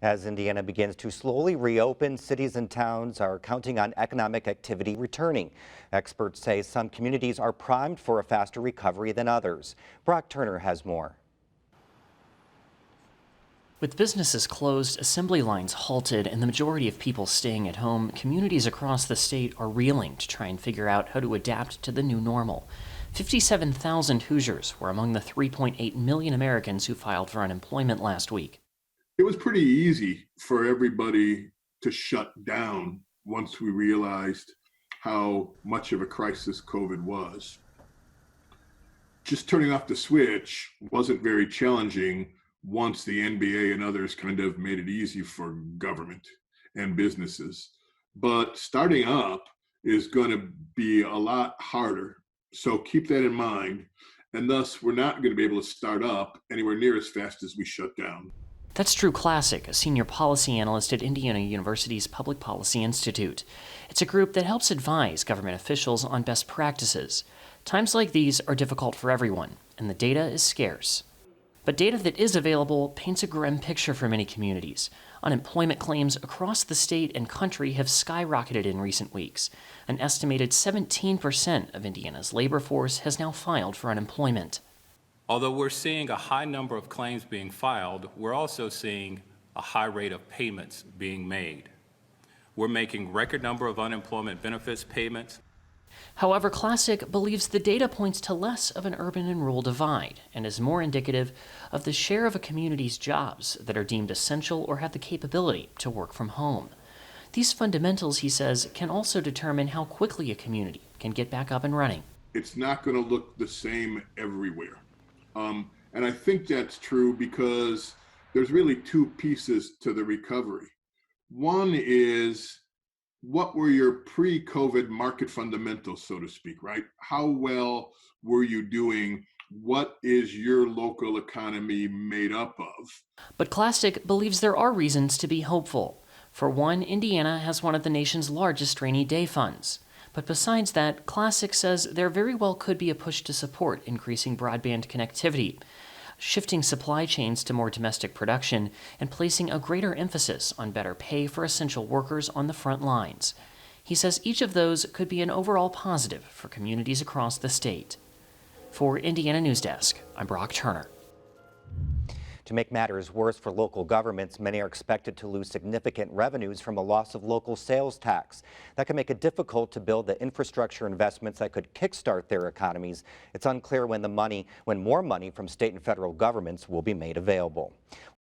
As Indiana begins to slowly reopen, cities and towns are counting on economic activity returning. Experts say some communities are primed for a faster recovery than others. Brock Turner has more. With businesses closed, assembly lines halted, and the majority of people staying at home, communities across the state are reeling to try and figure out how to adapt to the new normal. 57,000 Hoosiers were among the 3.8 million Americans who filed for unemployment last week. It was pretty easy for everybody to shut down once we realized how much of a crisis COVID was. Just turning off the switch wasn't very challenging once the NBA and others kind of made it easy for government and businesses. But starting up is going to be a lot harder. So keep that in mind. And thus, we're not going to be able to start up anywhere near as fast as we shut down. That's Drew Classic, a senior policy analyst at Indiana University's Public Policy Institute. It's a group that helps advise government officials on best practices. Times like these are difficult for everyone, and the data is scarce. But data that is available paints a grim picture for many communities. Unemployment claims across the state and country have skyrocketed in recent weeks. An estimated 17% of Indiana's labor force has now filed for unemployment. Although we're seeing a high number of claims being filed, we're also seeing a high rate of payments being made. We're making record number of unemployment benefits payments. However, Classic believes the data points to less of an urban and rural divide and is more indicative of the share of a community's jobs that are deemed essential or have the capability to work from home. These fundamentals, he says, can also determine how quickly a community can get back up and running. It's not going to look the same everywhere. And I think that's true because there's really two pieces to the recovery. One is, what were your pre-COVID market fundamentals, so to speak, right? How well were you doing? What is your local economy made up of? But Classic believes there are reasons to be hopeful. For one, Indiana has one of the nation's largest rainy day funds. But besides that, Classic says there very well could be a push to support increasing broadband connectivity, shifting supply chains to more domestic production, and placing a greater emphasis on better pay for essential workers on the front lines. He says each of those could be an overall positive for communities across the state. For Indiana Newsdesk, I'm Brock Turner. To make matters worse for local governments, many are expected to lose significant revenues from a loss of local sales tax. That can make it difficult to build the infrastructure investments that could kickstart their economies. It's unclear when more money from state and federal governments will be made available.